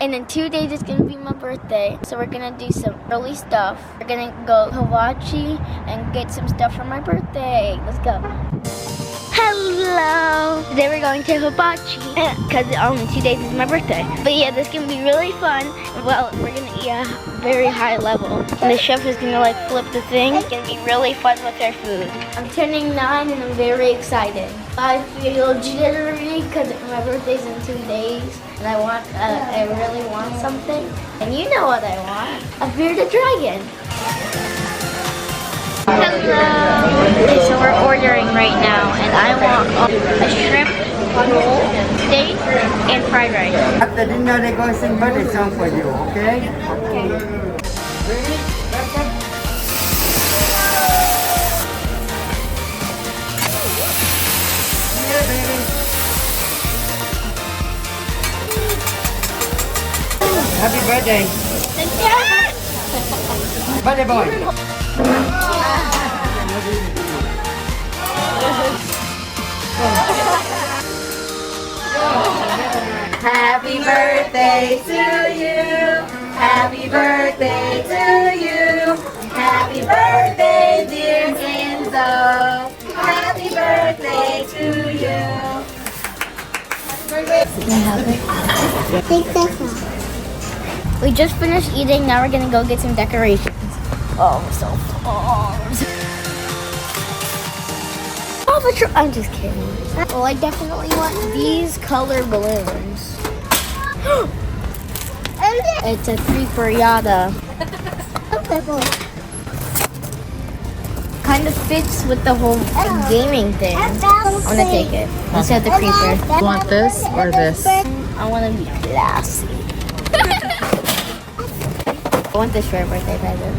And in 2 days it's gonna be my birthday. So we're gonna do some early stuff. We're gonna go hibachi and get some stuff for my birthday. Let's go. Hello! Today we're going to hibachi because in 2 days is my birthday. But yeah, this is gonna be really fun. Well, we're gonna eat at a very high level. And the chef is gonna like flip the thing. It's gonna be really fun with our food. I'm turning 9 and I'm very excited. I feel jittery because my birthday's in 2 days. And I really want something. And you know what I want. A bearded dragon. Hello! Okay, so we're ordering right now, and I want a shrimp roll, steak, and fried rice. After dinner, they're going to sing birthday song for you, okay? Okay. Ready? Welcome. Yeah, baby. Happy birthday. Birthday boy. Happy birthday to you. Happy birthday to you. Happy birthday, dear Enzo. Happy birthday to you. We just finished eating, now we're gonna go get some decorations. Oh, I'm so pumped. Oh, but I'm just kidding. Well, I definitely want these color balloons. It's a piñata. Kind of fits with the whole gaming thing. I'm gonna take it instead of the creeper. You want this or this? I want to be classy. I want this for a birthday present.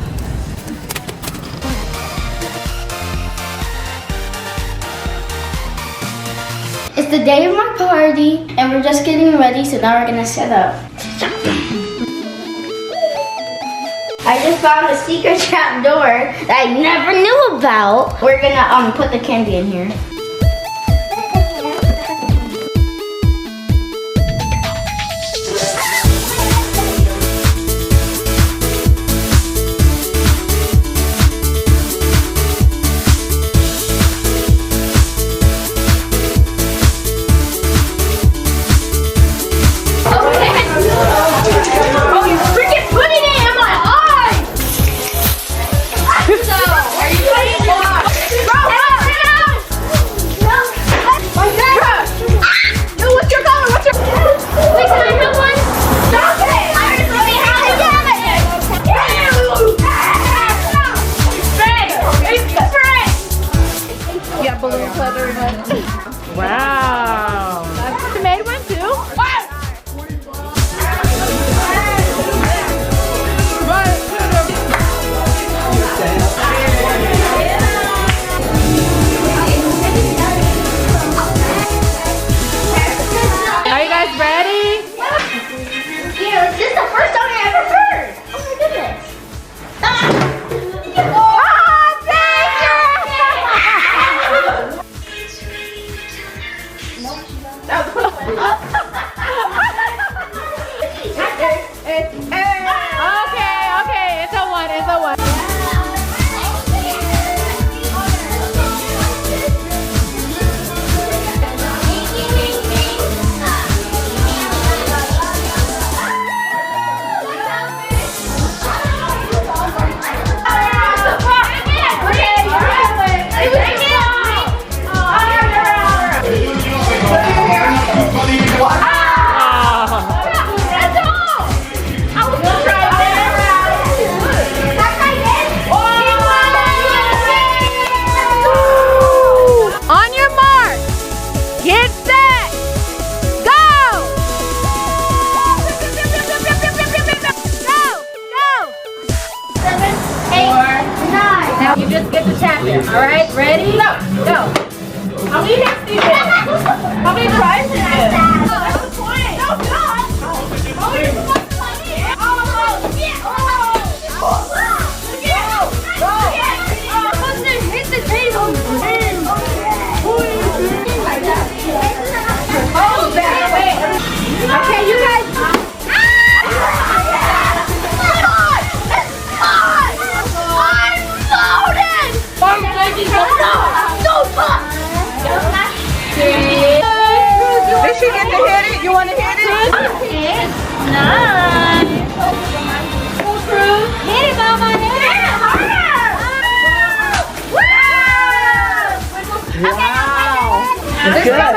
It's the day of my party, and we're just getting ready, so now we're gonna set up. I just found a secret trap door that I never knew about. We're gonna put the candy in here. Wow. You made one too? Are you guys ready? Yeah, this is the first time I ever heard. Oh my goodness. Okay, it's a one, it's a one. You just get to tap it. All right, ready? Go. How many hits do you get? How many tries do you get? That's the point. No, God. How many tries do I get? Hit the table. Oh, wait. Okay, you guys. You want to hit it? Nice. Full cruise. Hit it, Mama. Hit it. Harder. Woo! Wow. Good.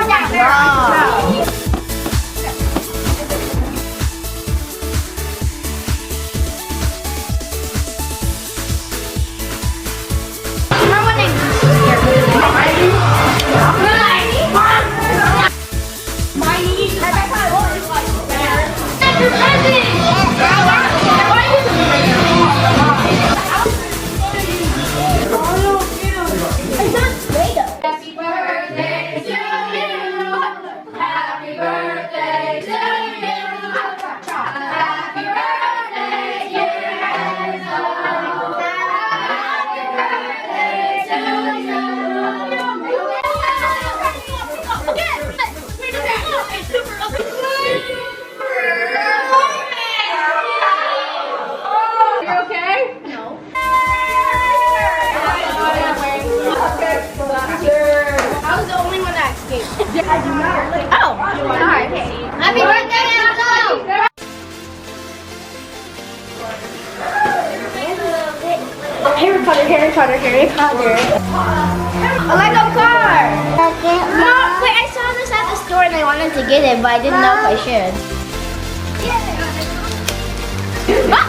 Happy birthday, Enzo! Harry Potter, Harry Potter, Harry Potter. A Lego car! No, wait, I saw this at the store and I wanted to get it, but I didn't know if I should. Wow.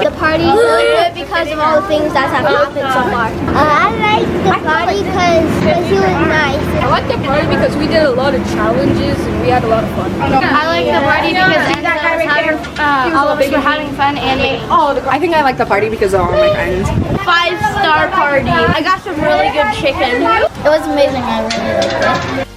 The party's so good because of all the things that have happened so far. I like the party because he was nice. I like the party because we did a lot of challenges and we had a lot of fun. I like the party because all of us were having fun and I think I like the party because of all my friends. 5-star party. I got some really good chicken. it was amazing. I really liked it.